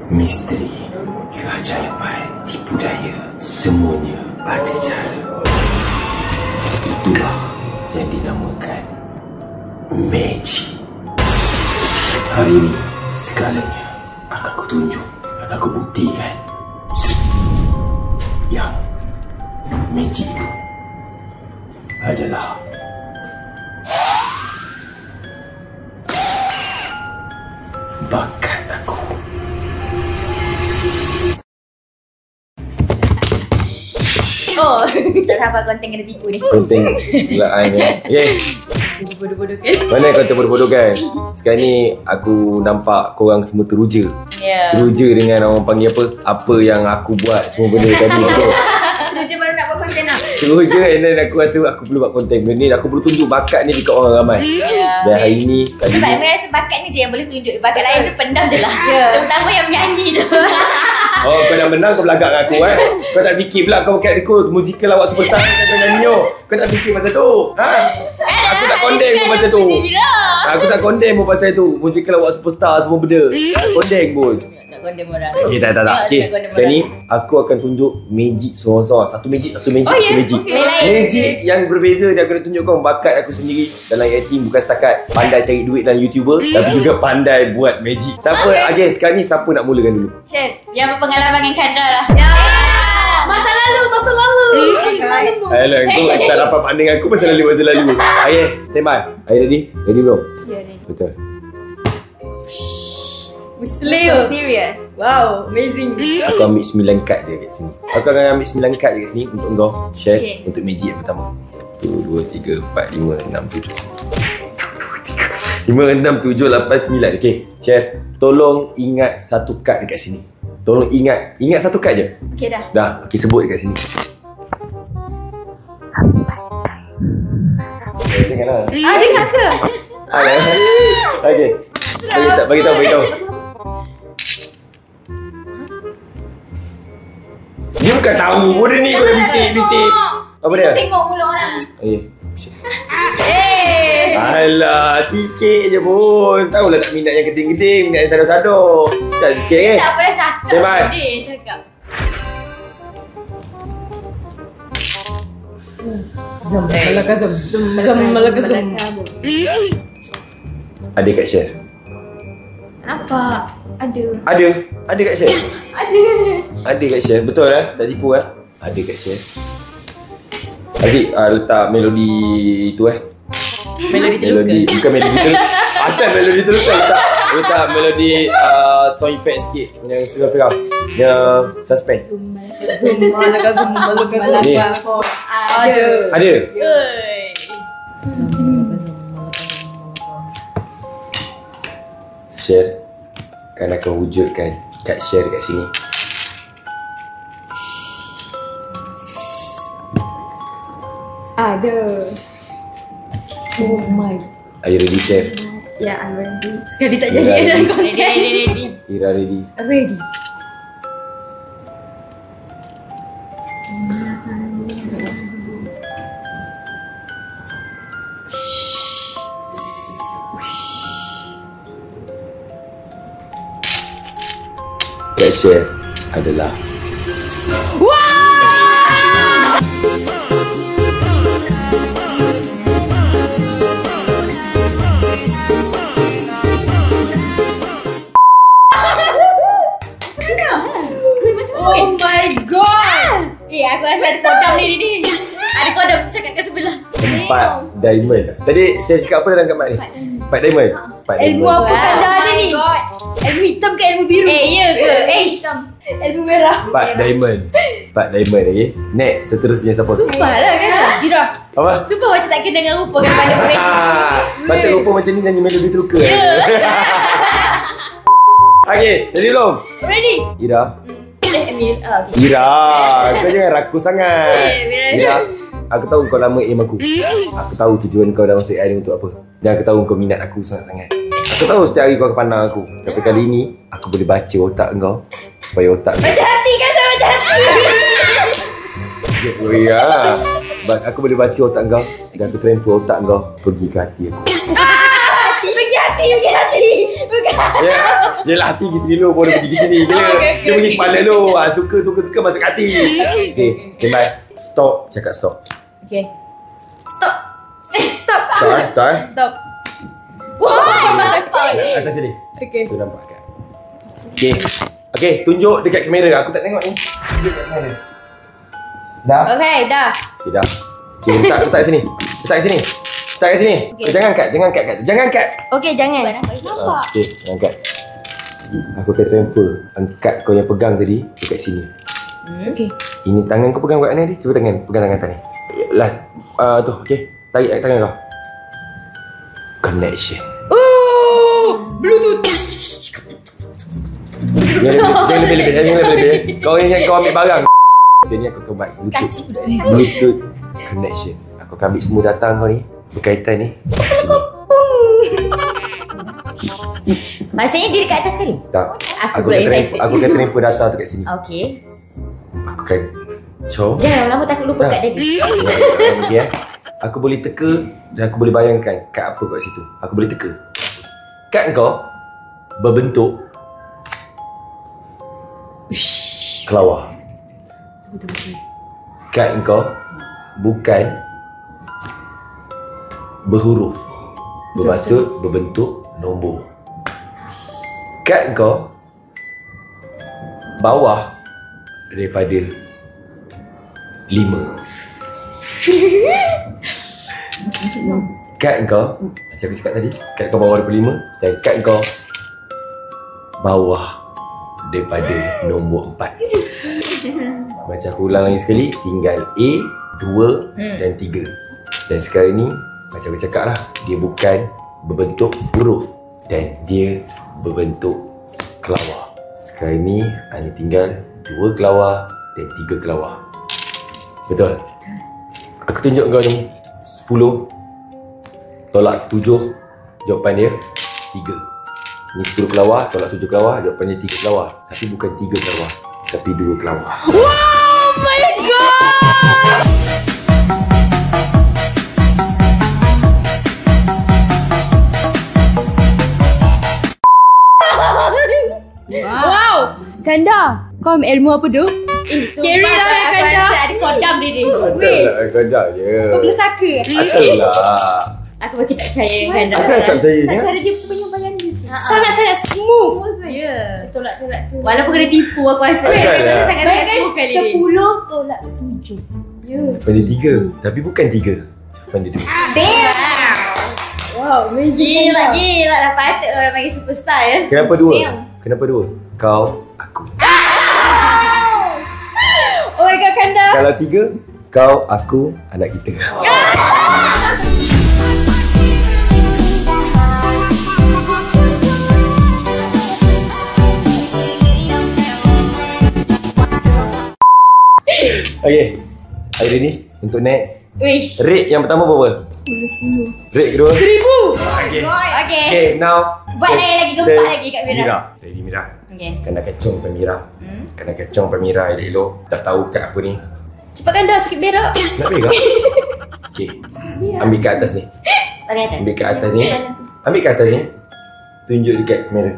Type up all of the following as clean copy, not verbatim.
Misteri, keajaiban, tipu daya, semuanya ada cara. Itulah yang dinamakan magic. Hari ini, segalanya akan aku tunjuk, akan aku buktikan yang magic itu adalah bakat aku. Oh, tak sabar konten kena tipu ni. Konten belaan ni. Okay. Bodoh-bodoh kan? Mana konten bodoh-bodoh kan? Sekarang ni aku nampak korang semua teruja. Ya. Teruja dengan orang panggil apa? Apa yang aku buat semua benda tadi tu. Teruja baru nak buat konten lah. Teruja and then aku rasa aku perlu buat konten. Benda ni aku perlu tunjuk bakat ni dekat orang ramai. Ya. Dan hari ni kali Sebab ni saya rasa bakat ni je yang boleh tunjuk. Bakat lain tu pendam je lah. Terutama yang menyanyi tu. oh, kau dah menang kau belagak dengan aku Kau tak fikir pula kau kat aku musical awak superstar kau nyanyi Kau tak fikir masa tu. Aku tak condemn pun masa tu. Aku tak condemn pun pasal tu. Musical awak superstar semua benda. Tak condemn pun. Nak condemn orang. Okay, tak. Okay, sekarang ni aku akan tunjuk magic seorang-seorang. Satu magic. Oh, ya? Magic. Okay. Magic yang berbeza dia aku nak tunjuk kau bakat aku sendiri dalam acting. Bukan setakat pandai cari duit dalam YouTuber, tapi juga pandai buat magic. Siapa? Okay, sekarang ni siapa nak mulakan dulu? Chen, yang berpengalaman dengan Kandra lah. Ya. Masa lalu. Ayolah, kau tak dapat pandang aku masa lalu. Okay, stand by. Are you ready? Ready belum? Ya, ready. Betul. So serious. Wow, amazing. Aku ambil 9 kad je kat sini. Aku akan ambil 9 kad je kat sini untuk kau share untuk magic yang pertama. 1, 2, 3, 4, 5, 6, 7 5, 6, 7, 8, 9. Okay, share. Tolong ingat satu kad dekat sini. Tolong ingat satu kad je. Okay dah. Dah, okay, sebut dekat sini. Dengarlah. Dengar ke? Okay. Bagi tahu. Dia bukan tahu benda ni kau dah bisik. Apa dia? Tengok mulut orang. Alah, sikit je pun. Tahulah tak minat yang geding-geding, minat yang sado-sado. Jangan sikit ke? Tak apa dah cakap. Cepat. Dia cakap. Zam. Ada kat share? Apa? Ada. Ada kat share? Ada kat share. Betul lah? Tak tipu lah? Ada kat share. Aziz, letak melodi itu melodi bukan melodi terluka. Asal melodi terluka letak melodi sound effect sikit yang seram-seram. Yang suspense. Ada. Share kan akan wujudkan kat share kat sini. Ada. Oh my. Are you ready, share? Yeah, I'm ready. Sekali tak jadi dalam konten. Ready. Ira ready? Ready. Kat share adalah Oh my god. Aku rasa ada kodam ni. Ada kodam cakap kat sebelah. 4 diamond. Tadi saya cakap apa dalam gambar ni? 4 diamond. 4 Ilmu diamond. apa tanda ada ni? Ilmu hitam ke ilmu biru? Ya ke? Hitam. Ilmu merah. 4 diamond. 4 diamond lagi. Next, seterusnya siapa? Sumpah lah kan. Ira. Apa? Sumpah macam tak kena dengan rupa kan pada magic. Patut rupa macam ni nyanyi melodi terluka. Okay, jadi belum? Ready. Ira, Mira, kau jangan rakus sangat. Mira, aku tahu kau lama aim aku. Aku tahu tujuan kau dah masuk AI ni untuk apa. Dan aku tahu kau minat aku sangat-sangat. Aku tahu setiap hari kau akan pandang aku. Tapi kali ini, aku boleh baca otak kau. Supaya otak kau Baca hati kan, saya baca hati. Ya, aku boleh baca otak kau. Dan aku transfer otak kau pergi ke hati aku. Pergi hati. Bukan. Ya, yelah hati pergi sini dulu, baru pergi ke sini. Dia pergi kepala dulu. Suka masuk hati. Okay, standby. Stop, cakap stop. Okay. Stop. Stop. Wah. Atas sini. Okay. Tu nampak kan. Okay, tunjuk dekat kamera. Aku tak tengok ni. Tunjuk dekat kamera. Dah? Okay, dah. Okay, dah. Okay, letak sini. Letak sini. Okay. Jangan cut. Okay, jangan. Okay, jangan cut. Aku akan transfer angkat kau yang pegang tadi dekat sini. Okay. Ini tangan kau pegang kat mana ni? Cuba pegang tangan atas ni. Last. Tu, okey. Tarik tangan kau. Connection. Bluetooth. Yang lebih. Kau ingat kau ambil barang. Dia ni aku buat Bluetooth connection. Aku akan ambil semua data kau ni berkaitan ni. Maksudnya dia dekat atas sekali? Tak. Aku akan transfer data tu kat sini. Okay. Aku akan Jangan lama-lama takut lupa kat tadi. Okay, aku boleh teka dan aku boleh bayangkan kad apa kat situ. Aku boleh teka. Kad kau berbentuk kelawar. Betul-betul. Kad kau bukan berhuruf, bermaksud berbentuk nombor. Kad kau bawah daripada 5. Kad kau macam aku cakap tadi, kad kau bawah daripada 5 dan kad kau bawah daripada nombor 4. Macam aku ulang lagi sekali, tinggal A, 2 dan 3. Dan sekarang ni macam aku cakap lah, dia bukan berbentuk huruf dan dia berbentuk kelawar. Sekarang ni hanya tinggal 2 kelawar dan 3 kelawar. Betul? Aku tunjuk kau ni 10 tolak 7, jawapan dia 3. Ni 10 kelawar tolak 7 kelawar, jawapan dia 3 kelawar. Tapi bukan 3 kelawar, tapi 2 kelawar. Wow, my God. Wow. Kanda, kau ambil ilmu apa tu? Scary lah Kanda. Aku rasa ada kodam dia ni. Weh, Kejap je. kau boleh saka? Asal lah. Aku makin tak percaya Kanda. Asal tak percaya ni? Cara dia bayang-bayang ni. Sangat-sangat smooth. Ya. Tolak-tolak tu. Walaupun kena tipu aku rasa. Asal lah. Sangat-sangat Bayangkan smooth kali ni. 10 tolak 7. Ya. Jawapan dia 3. Tapi bukan 3. Jawapan dia 2. Damn. Wow, amazing. Gila lah. Patut orang panggil superstar ya. Kenapa 2? Kenapa 2? Kau, aku. Oh my God, Kanda. Kalau 3, kau, aku, anak kita. Okay, hari ni untuk next Wish. rate yang pertama berapa? 10. Rate kedua? 1000. Okay. Okay. Okay, now Buat lagi gempak lagi kat Mira. Ready Mira. Okay. Kena kacung pada Mira. Kena kacung pada Mira elok-elok. Tak tahu kat apa ni. Cepat Kanda, sikit berak. Nak berak? Okay, ambil kat atas ni. Paling atas. Ambil kat atas ni. Ambil kat atas ni. Tunjuk dekat kamera.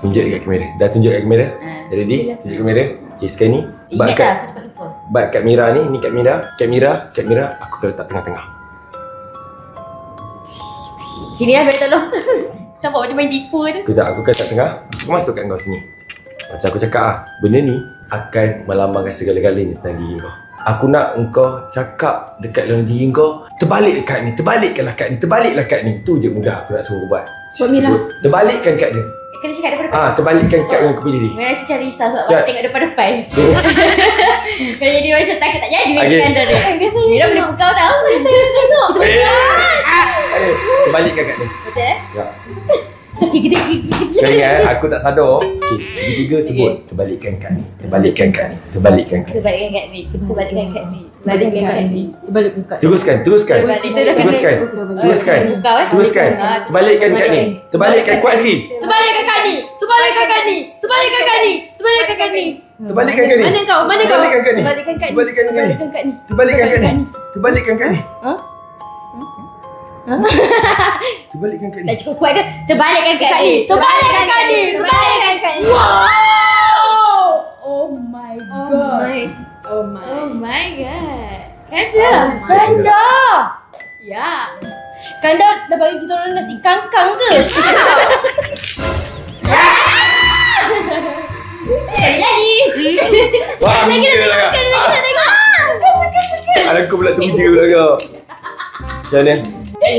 Tunjuk dekat kamera. Dah tunjuk dekat kamera? Ready? Tunjuk kamera. Okay, sekarang ni Ingat lah, aku sempat lupa. Bat kat Mira ni, ni kat Mira. Kat Mira, aku akan letak tengah-tengah. Sini lah, boleh tolong. Nampak macam main tipu tu. Kejap, aku akan letak tengah. Aku masukkan kau sini. Macam aku cakap lah, benda ni akan melambangkan segala-galanya tentang diri kau. Aku nak engkau cakap dekat dalam diri kau, terbalik dekat ni, terbalikkanlah kat ni, terbaliklah kat ni. Tu je mudah aku nak suruh buat. Buat Mira. Terbalikkan kat dia. Kena cakap depan-depan. Terbalikkan kat yang aku pilih ni. Mira rasa macam risau sebab Cak. aku tengok depan-depan. Kalau jadi macam takut tak jadi Okay. Kanda dia. Biasanya Mira boleh pukau tau. saya tengok. Terbalikkan kat dia. Betul eh? Ya. Sekali aku tak sadar. Okey, tiga sebut. Terbalikkan kad ni. Terbalikkan kad ni. Terbalikkan kad. Terbalikkan kad ni. Terbalikkan kad ni. Terbalikkan kad ni. Terbalikkan kad. Teruskan. Teruskan. Terbalikkan kad ni. Terbalikkan kuat sikit. Terbalikkan kad ni. Terbalikkan kad ni. Terbalikkan kad ni. Terbalikkan kad ni. Terbalikkan kad ni. Mana kau? Mana kau? Terbalikkan kad ni. Terbalikkan kad ni. Terbalikkan kad ni. Terbalikkan kad ni. Terbalikkan kad ni. Ha? Terbalikkan kad ni. Tak cukup kuat ke? Terbalikkan kad ni. Terbalikkan kad ni. Terbalikkan kad ni. Wow! Oh my god. Oh my god. Kanda. Kanda. Ya. Kanda dah bagi kita orang nasi kangkang ke? Sekali lagi. Wah, muka lah kak. Ada aku pula terpuja pula kau. Macam mana?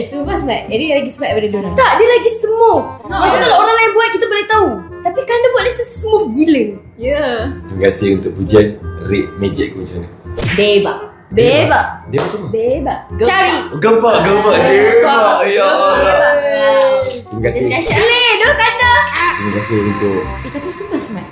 Sumpah smart. Ini lagi smart daripada diorang. Tak, dia lagi smooth. Masa kalau orang lain buat kita boleh tahu. Tapi Kanda buat dia macam smooth gila. Ya. Terima kasih untuk pujian. Rate magic aku macam mana? Bebak. Bebak. Dia betul. Bebak. Cari. Gempak. Ya Allah. Terima kasih. Slay tu Kanda. Terima kasih untuk Tapi sumpah smart.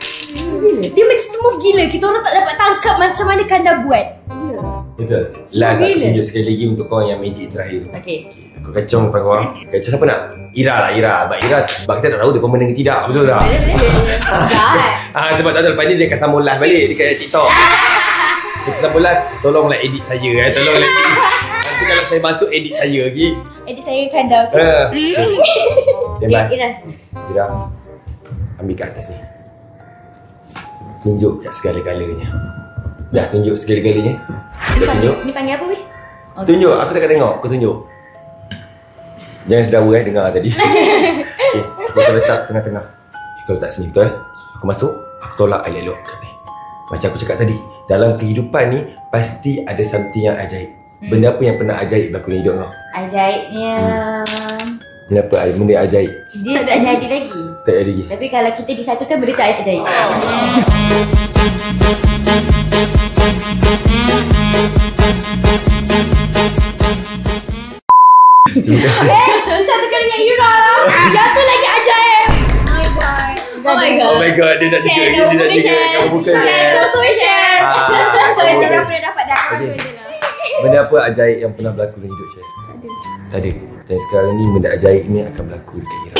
Dia macam smooth gila. Kita orang tak dapat tangkap macam mana Kanda buat. Ya. betul. Last aku tunjuk sekali lagi untuk korang yang magic terakhir tu. Okay. Aku kacau pada korang. Kacau siapa nak? Ira lah, Ira. Sebab kita tak tahu dia pemenang ke tidak. Betul tak? Boleh. Sebab tak tahu lepas ni dia akan sambung live balik dekat TikTok. Dia sambung live, tolonglah edit saya. Tolonglah edit. Nanti kalau saya masuk edit saya lagi. Edit saya Kanda. Stand by. Ira. Ira, ambil kat atas ni. Tunjuk kat segala-galanya. Dah tunjuk segala-galanya. Dah tunjuk. Ni panggil apa weh? Tunjuk, aku tak tengok. Aku tunjuk. Jangan sedawa dengar tadi. Okay, kita letak tengah-tengah. Kita letak sini, betul? Aku masuk, aku tolak elok-elok kat ni. Macam aku cakap tadi, dalam kehidupan ni pasti ada something yang ajaib. Benda apa yang pernah ajaib berlaku dalam hidup kau? Ajaibnya Benda apa benda ajaib? dia tak jadi lagi. Tak ada lagi. Tapi kalau kita disatukan benda tak ajaib. Terima kasih. Satukan dengan Ira lah. Yang tu lagi ajaib. Oh my god. Oh my god, dia nak Share, tunjuk lagi. Dia nak tunjuk. Kamu buka Share. share. So share. Share dah pernah dapat dah. Okay. Benda apa ajaib yang pernah berlaku dalam hidup Syed? Tak ada. Dan sekarang ni benda ajaib ni akan berlaku dekat Ira.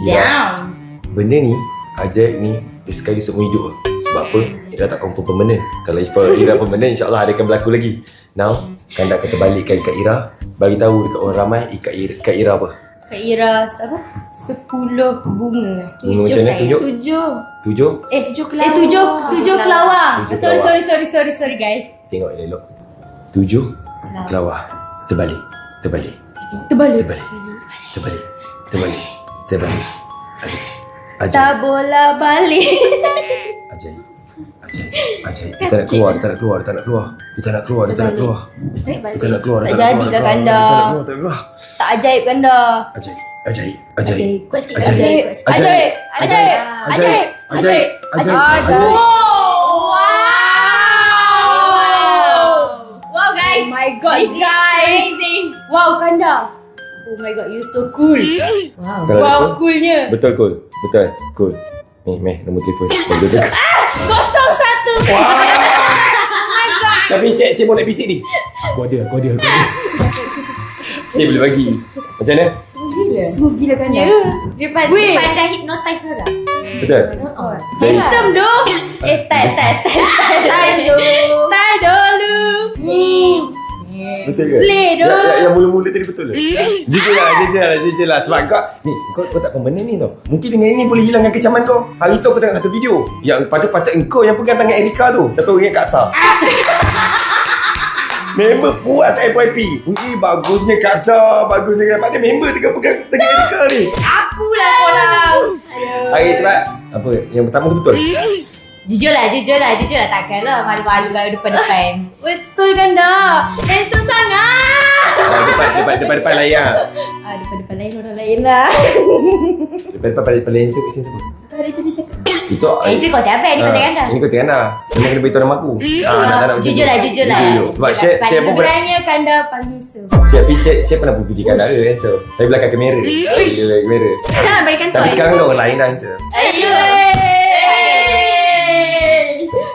Down. Benda ni, ajaib ni, dia sekali seumur hidup. Sebab apa? Ira tak confirm permanent. Kalau Ira permanent, insyaAllah dia akan berlaku lagi. Now, Kanda akan terbalikkan kat Ira. Bagi tahu dekat orang ramai, kat Ira apa? Kak Ira apa? 10 bunga. Bunga macam mana? Tunjuk. 7. 7. 7 kelawar. Tujuh kelawar. Sorry guys. Tengok elok. 7 kelawar. Terbalik. Terbalik. Ajaib. Tak bola balik. Ajaib. Dia tak nak keluar. Dia tak nak keluar. Tak jadi dah Kanda. Tak ajaib Kanda. Ajaib. Kuat sikit. Ajaib. Wow guys. Oh my god guys. Wow Kanda. Oh my god, you so cool. Wow. Wow, coolnya. Betul cool. Ni, Meh, nombor telefon. 01. Tapi saya boleh bisik ni. Aku ada. Saya boleh bagi. Macam mana? Smooth gila Kanda. Dia pandai hypnotize orang. Betul? Handsome doh. Style dulu. Betul ke? Slay doh. Yang mula-mula tadi betul ke? Jujur lah. Sebab kau tak permanent ni tau. Mungkin dengan ini boleh hilangkan kecaman kau. Hari tu aku tengok satu video yang patut engkau yang pegang tangan Erika tu. Tapi orang yang Kak Sah. Member puas FYP. Bagusnya Kak Sah. Bagusnya Kak. Mana member tengah pegang tangan Erika ni? Akulah korang. Hari tu apa? Yang pertama tu betul? Jujur lah. Takkanlah malu-malu kalau depan-depan. Betul Kanda. Handsome sangat. Depan lain lah. Depan-depan lain orang lain lah. Depan lain siapa? Hari tu dia cakap Itu Itu kau tak apa, ni kau tak ganda. Ini kau tak ganda. Memang kena beritahu nama aku. Tak nak Jujur lah. Sebab Syed pun Sebenarnya Kanda paling handsome. Syed pernah puji Kanda dia handsome. Tapi belakang kamera. Dia belakang kamera. Jangan bagi kantor. Tapi sekarang dah orang lain dah handsome. Ayo.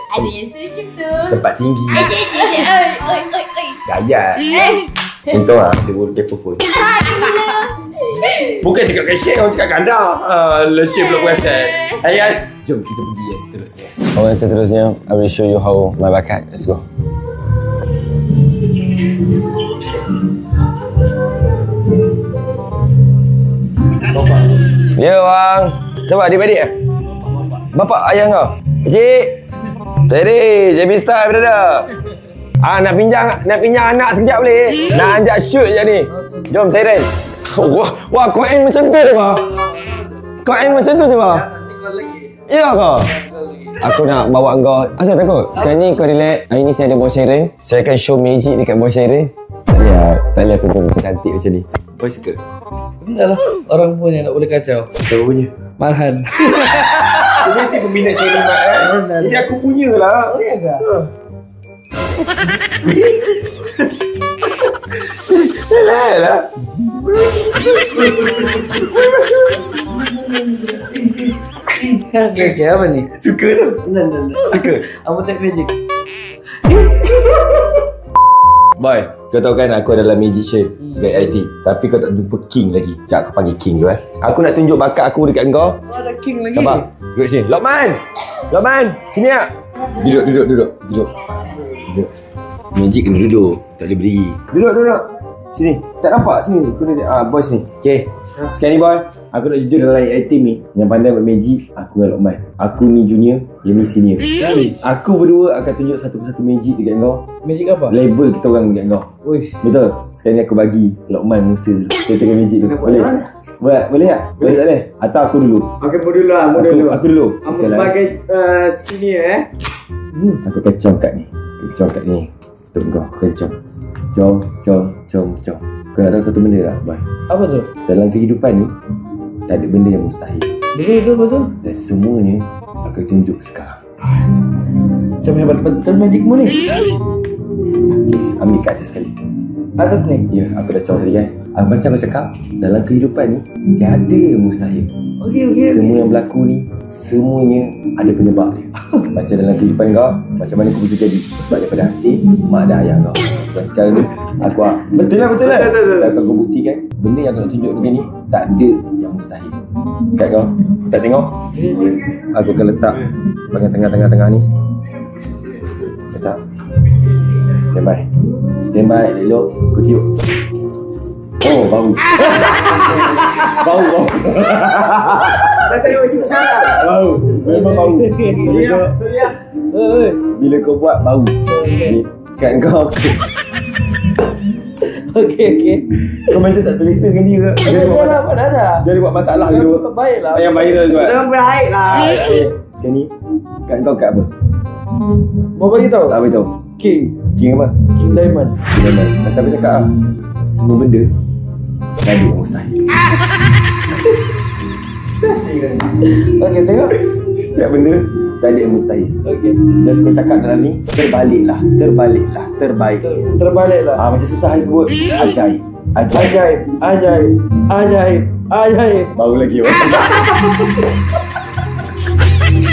Ada yang sedikit tu. Tempat tinggi. Oi. Gaya. Contoh lah, dia boleh telefon. Bukan cakap kat Syed, orang cakap Kanda. Syed belum perasan. Ayah, jom kita pergi yang seterusnya. Yang seterusnya, I will show you how my bakat. Let's go. Ya bang. Siapa adik-adik eh? Bapak ayah kau? Cik. Cik Mista berada. Nak pinjam anak sekejap boleh? Nak anjak shoot je ni. Jom Siren. Wah kau aim macam tu je bang. Kau aim macam tu je bang. Ya kau? Aku nak bawa kau. Asal takut? Sekarang ni kau relax. Hari ni saya ada boy Siren. Saya akan show magic dekat boy Siren. Tak boleh aku cantik macam ni. Boy suka? Enggak lah, orang punya nak boleh kacau. Siapa punya? Marhan. Aku mesti peminat Siren Mat kan? Ini aku punya lah. Oh iya kah? Lah. Okey, apa ni? Suka tu? Nah. Suka? Apa tak magic? Boy, kau tahu kan aku adalah magician dekat IT. Tapi kau tak jumpa King lagi. Sekejap aku panggil King dulu Aku nak tunjuk bakat aku dekat kau. Ada king lagi. Sabar. Duduk sini. Lokman, sini tak? Duduk. Magic kena duduk. Tak boleh berdiri. Duduk. Sini. Tak nampak sini. Aku nak boy sini. Okey. Sekarang ni boy, aku nak jujur dalam IT ni. Yang pandai buat magic, aku dengan Lokman. Aku ni junior, dia ni senior. Aku berdua akan tunjuk satu persatu magic dekat kau. Magic apa? Level kita orang dekat kau. Uish. Betul. Sekarang ni aku bagi Lokman musa dulu. Saya tengah magic tu. Boleh? Boleh tak? Boleh tak boleh? Atau aku dulu? Okey, mu dulu lah. Aku dulu. Kamu Betul lah. sebagai senior Aku akan congkat ni. Untuk kau. Aku akan com. Kau nak tahu satu benda lah, boy. Apa tu? Dalam kehidupan ni, tak ada benda yang mustahil. Betul. Dan semuanya aku tunjuk sekarang. Macam hebat betul magicmu ni. Ambil kat atas sekali. Atas ni. Ya, aku dah cakap tadi kan. Macam aku cakap, dalam kehidupan ni, tiada yang mustahil. Okey. Semua yang berlaku ni, semuanya ada penyebab dia. Macam dalam kehidupan kau, macam mana kau boleh jadi. Sebab daripada hasil, mak dan ayah kau. Dan sekarang ni, aku betul lah. Dan aku buktikan, benda yang aku nak tunjuk dengan ni, tak ada yang mustahil. Kat kau, aku tak tengok. Aku akan letak bahagian tengah-tengah ni. Letak. Standby, elok. Aku tiup. Oh, bau. Bau. Dah tengok cukup sangat. Bau. Memang bau. Surya. Bila kau buat bau. Ni kat kau. Okey. Kau macam tak selesa dengan dia ke? Dia ada buat masalah gitu. Baiklah. Yang viral tu kan. Jangan baik lah. Sekarang ni kat kau kat apa? Mau bagi tahu? Tak beritahu. King King apa? King Diamond. Macam aku cakap lah, semua benda tak ada yang mustahil. Okey, tengok. Setiap benda tak ada yang mustahil. Okey. Just kau cakap dalam ni, terbaliklah, terbaik. Terbaliklah. Macam susah hari sebut. Ajaib. Baru lagi.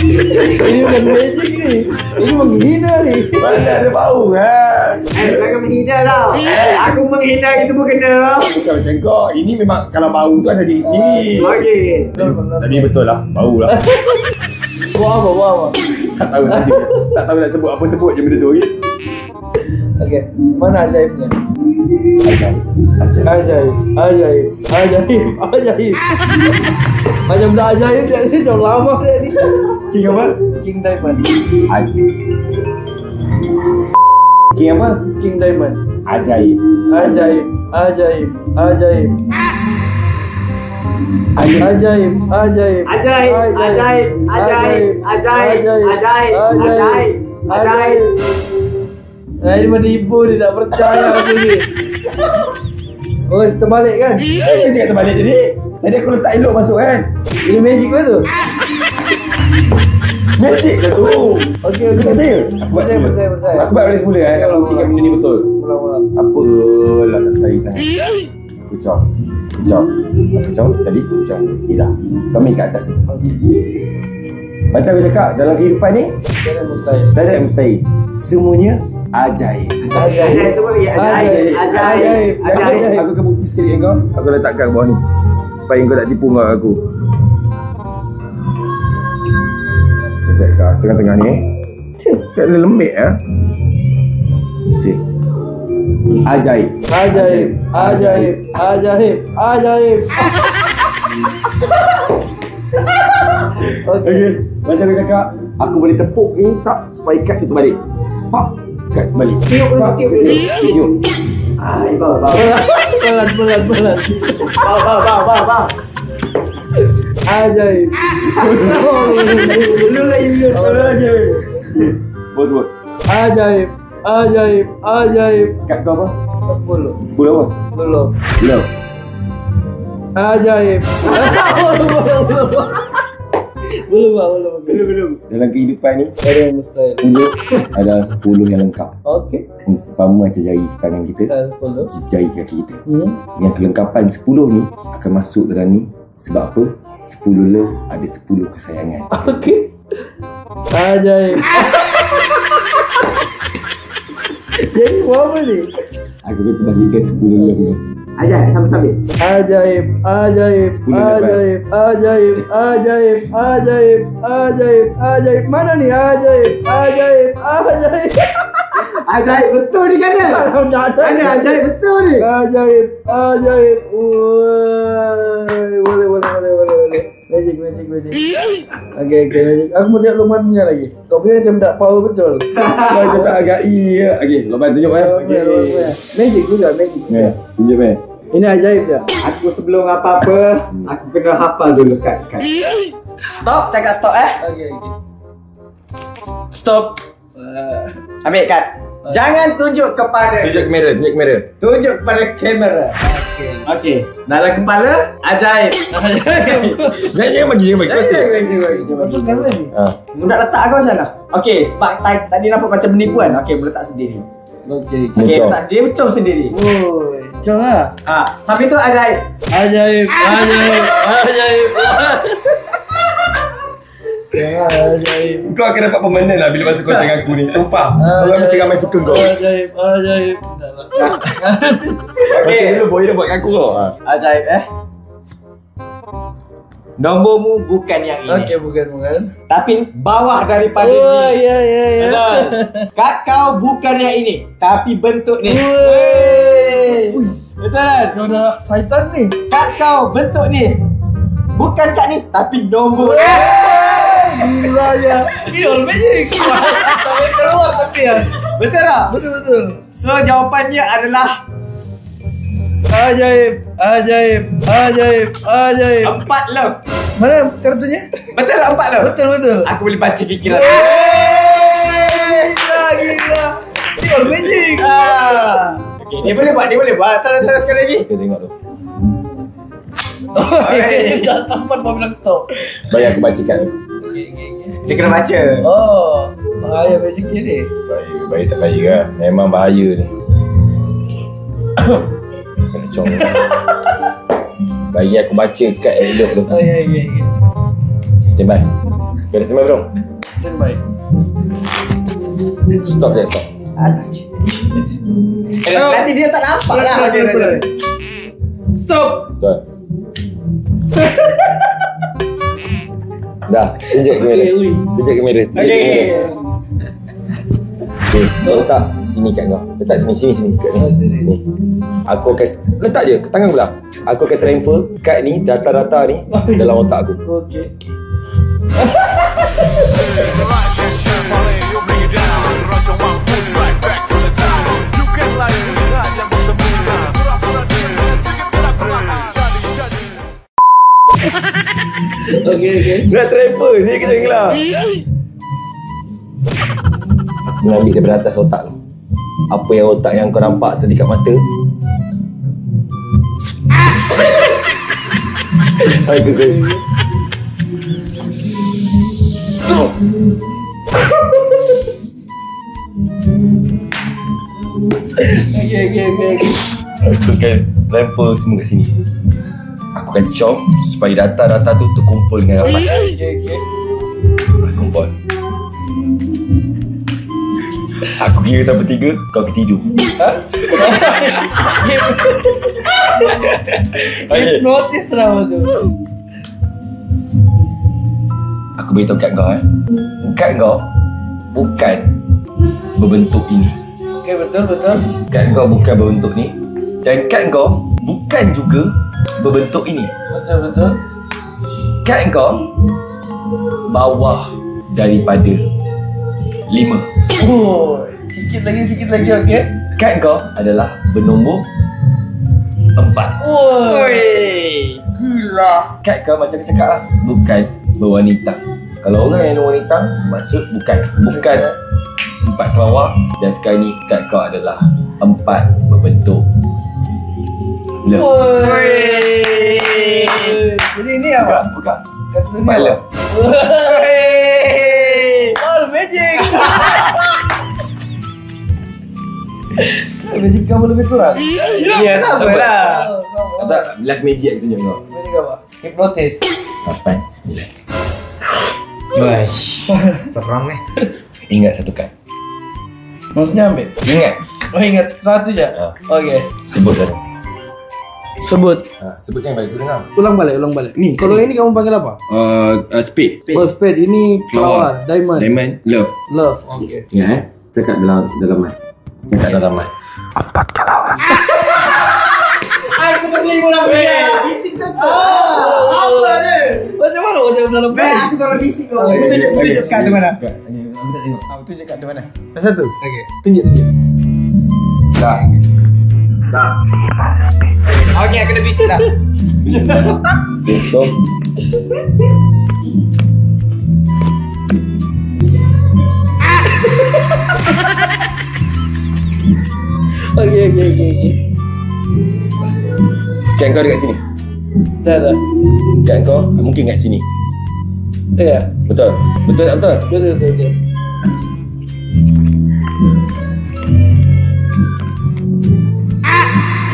Ini bukan magic ni. Ini menghina ni. Mana ada bau kan? Jangan menghina tau. Aku menghina gitu pun kena. Bukan macam kau. Ini memang kalau bau tu ada diri sendiri. Okey. Tapi betul lah, bau lah. Buat apa? Tak tahu saja. Tak tahu nak sebut apa, sebut je benda tu. Okey. Mana ajaibnya? Ajaib. Macam dah ajaib dia ni jauh lama dia ni. King apa? King Diamond. King apa? King Diamond. Ajaib. Ini menipu dia, tak percaya aku ni. Oh, terbalik kan? Cakap terbalik jadi. Tadi aku letak elok masuk kan? Ini magic ke tu? Magic lah tu. Okey. Kau tak percaya? Aku buat semula. Percaya. Aku buat balik semula nak buktikan benda ni betul. Mula-mula. Apalah tak percaya sangat. Kucau. Sekali kucau. Okey dah. Kau main kat atas. Macam aku cakap, dalam kehidupan ni tak ada yang mustahil. Semuanya ajaib. Ajaib semua lagi. Ajaib. Aku akan bukti sekali dengan kau. Aku letakkan bawah ni supaya kau tak tipu dengan aku. Dekat tengah-tengah ni tak ada lembik Okey. Ajaib. Okey. Macam aku cakap, aku boleh tepuk ni tak supaya kad tu terbalik. Pak, kad balik. Tiup. Pelan. Bang. Ajaib. Belum lagi. Bos. Ajaib. Kad kau apa? 10 apa? Belum. Ajaib. Belum. Dalam kehidupan ni Ada yang mustahil. 10 adalah 10 yang lengkap. Okey. Umpama macam jari tangan kita, 10. jari kaki kita. Yang kelengkapan 10 ni akan masuk dalam ni. Sebab apa? 10 love ada 10 kesayangan. Okey. Ajaib. Jadi apa ni? Aku kata bagikan 10 love ni. Ajaib sambil-sambil. Ajaib. Mana ni ajaib? Ajaib betul ni kan? Mana ajaib betul ni? Ajaib. Boleh. Magic. Okey, magic. Aku mau lihat Loman punya lagi. Kau punya macam tak power betul. Kau tak agak ya. Okey, Loman tunjuk Magic juga, magic. Ya, tunjuk Ini ajaib je. Aku sebelum apa-apa, aku kena hafal dulu kad. Stop, cakap stop Okey. Stop. Ambil kad. Jangan tunjuk kepada kamera. Tunjuk kepada kamera. Okey. Dalam kepala ajaib. Jangan bagi. Nak letak kau macam mana? Okey, sebab tadi nampak macam penipuan. Okey, letak sendiri. Okey. Okey, letak dia macam sendiri. Macam lah. Sambil tu ajaib. Ajaib. Kau akan dapat pemenang lah bila masa kau tengah aku ni. Sumpah. Orang mesti ramai suka kau. Ajaib. Okey, dulu boy dah buat kat aku kau. Ajaib Nombormu bukan yang ini. Okey, bukan. Tapi bawah daripada ni. Ya. Kad kau bukan yang ini, tapi bentuk ni. Betul kan? Kau dah syaitan ni. Kad kau bentuk ni. Bukan kad ni, tapi nombor. Gila ya. Ini magic. Sampai keluar tapi ya. Betul tak? Betul. So jawapannya adalah Ajaib. 4 love. Mana kartunya? Betul tak 4 love? Betul. Aku boleh baca fikiran. Gila. Ini magic. Okay, dia boleh buat. Teruskan lagi. Okey, tengok tu. Dah tempat mau bilang stop. Baik aku bacakan tu. Okey. Dia kena baca. Oh, bahaya magic ni. Baik tak baik lah. Memang bahaya ni. Kena cong. Bagi aku baca kat elok tu. Ya. Stand by. Kau dah stand by belum? Stand by. Stop. Atas. Nanti dia tak nampak lah. Betul. Stop. Betul. Dah, tunjuk kamera. Okey. Okey, kau letak sini kat kau. Letak sini kat ni. Aku akan letak je tangan belah. Aku akan transfer kad ni, data-data ni dalam otak aku. Okey. Okey. Nak transfer ni kena lah. Aku kena ambil daripada atas otak tu. Apa yang otak yang kau nampak tadi kat mata. Aku Okay. Aku akan transfer semua kat sini. Aku akan chop supaya data-data tu terkumpul dengan rapat. Okay. Kumpul. Aku kira sampai 3, kau tidur. Okay. Notice lah tu. Aku beritahu kat kau kad kau bukan berbentuk ini. Okay, betul. Kad kau bukan berbentuk ni. Dan kad kau bukan juga berbentuk ini. Betul. Kad kau bawah daripada 5. Oh, sikit lagi, okey. Kad kau adalah bernombor 4. Oi, gila. Kad kau macam aku cakap lah, bukan berwarna hitam. Kalau orang yang berwarna hitam, maksud bukan 4 ke bawah. Dan sekarang ni kad kau adalah 4 berbentuk love. Jadi ni apa? Buka. Kata ni My apa? love. All magic. Magic kamu lebih kurang. Ya, sama sama. lah. Tak, last magic aku tunjuk kau. Magic apa? Hypnotis. 8, 9. Wesh. Seram Ingat satu kad. Maksudnya ambil? Ingat. Oh, ingat satu je? Okey. Sebut satu. Sebut. Sebut yang baik aku dengar. Ulang balik. Ni, Kalau ini kamu panggil apa? Spade. Oh, spade. Ini flower. Diamond. Diamond. Love. Love. Okey. Ingat Cakap dalam mic. Cakap dalam mic. Aku masih ulang dia. Apa ni? Macam mana kau jawab dalam mic? Aku kalau bisik kau. Aku tunjuk kad tu mana? Aku tunjuk kad tu mana? Satu. Okey. Tunjuk. Tak. Okey, aku dah bisik dah. Betul. Okey. Kad kau dekat sini. Dah. Kad kau mungkin kat sini. Ya. Betul? Betul tak betul? Betul.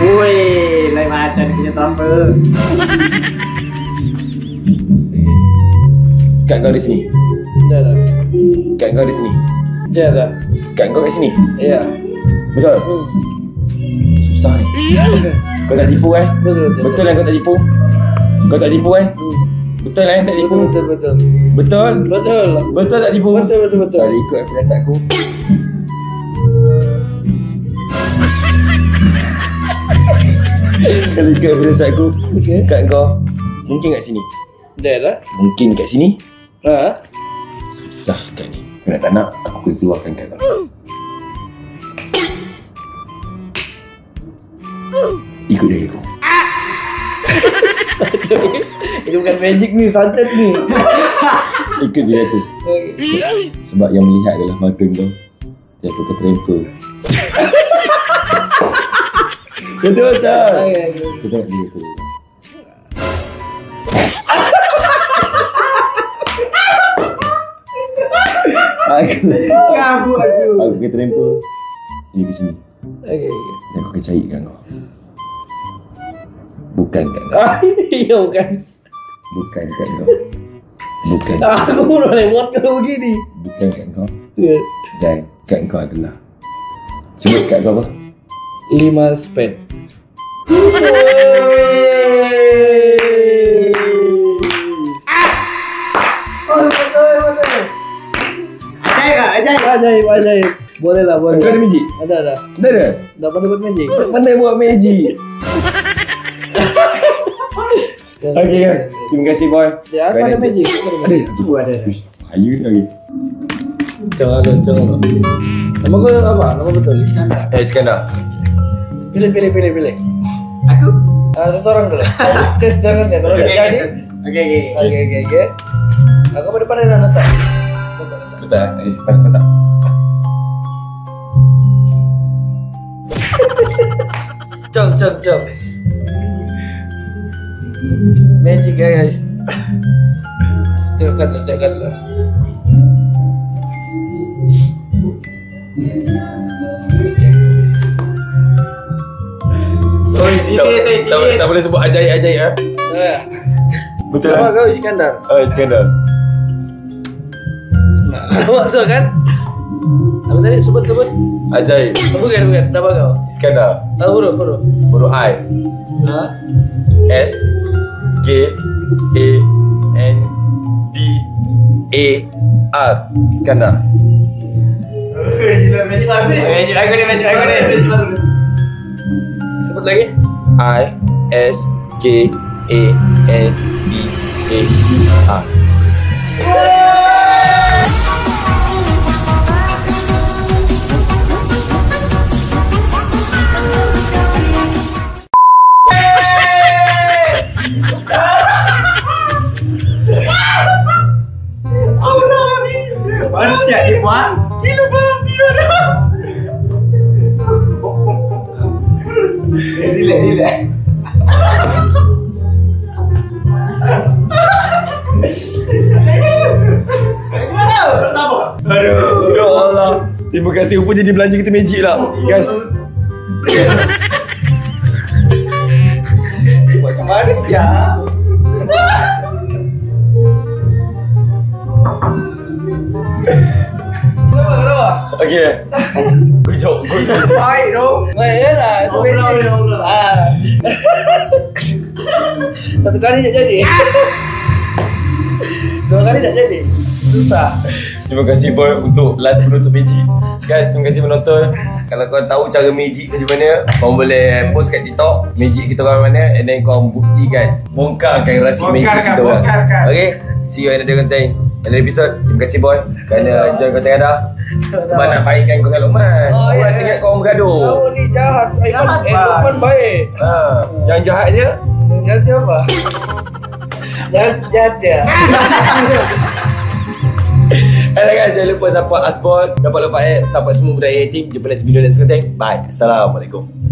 Oi, lain macam dia punya transfer. Kad kau di sini. Dah. Kad kau di sini. Dah. Kad kau kat sini. Ya. Betul? Susah ni. Kau tak tipu kan? Betul kan kau tak tipu? Kau tak tipu kan? Betul kan tak tipu? Betul. Betul? Betul. Betul tak tipu? Betul. Kalau ikut firasat aku. Kalau ikut firasat aku, Okey. kad kau mungkin kat sini. Dah. Mungkin kat sini. Ha? Susah kan ni. Kau nak tak nak, aku keluarkan kad kau. Ikut dia aku. Ini bukan magic ni, santet ni. Ikut je aku. Sebab yang melihat adalah mata kau. Jadi aku akan transfer. Betul tak? Kita tengok dia aku. Kabut aku. Aku akan transfer. Dia ke sini. Okey. Dan aku akan carikan kau. Bukan kat kau. Ya bukan. Bukan kat kau. Bukan. Aku pun boleh buat kalau begini. Bukan kat kau. Ya. Dan kat kau adalah. Sebut kat kau apa? 5 spade. Ajaib. Boleh lah. Kau ada magic? Ada. Tak ada? Dah pandai buat magic. Tak pandai buat magic. Okey kan? Terima kasih boy. Ya, aku Kau ada magic. Ada? Ada. Ayu lagi. Jangan. Nama kau apa? Nama betul? Iskandar. Iskandar. Pilih. Aku? Satu orang dulu. Tes jangan ya. Kalau tak jadi. Okey. Aku pada pandai dah letak. Betul? Patah. Jom. Magic guys. Tengokkan lah. Tak boleh sebut ajaib-ajaib Betul Nama lah. kau Iskandar. Oh, Iskandar. Awak so kan? Apa tadi? Sebut. Ajaib. Bukan. Nama kau. Iskandar. Tahu huruf. Huruf I. S K A N D A R. Iskandar. Magic aku ni. Sebut lagi. I S K A N D A R. Mana siap dia buat? Sila babi dah. Relax. Aduh, ya Allah. Terima kasih. Rupa jadi belanja kita magic lah, guys. Macam mana siap? Kenapa? Okay. Good job. Baik dong. Baik lah. Satu kali tak jadi. Dua kali tak jadi. Susah. Terima kasih Boy untuk last penutup magic. Guys, terima kasih menonton. Kalau korang tahu cara magic macam mana, korang boleh post kat TikTok magic kita orang mana, and then korang buktikan, bongkarkan rahsia magic kita orang. Okay, see you in another content, another episode. Terima kasih Boy kerana join konten anda. Sebab nak baikkan kau dengan Luqman. Orang ingat korang bergaduh. Kau ni jahat. Luqman baik. Yang jahatnya Jahat dia apa? Jahat dia. Alright guys, jangan lupa support Asbon, dapat lupa support semua budaya team. Jumpa next video next content. Bye. Assalamualaikum.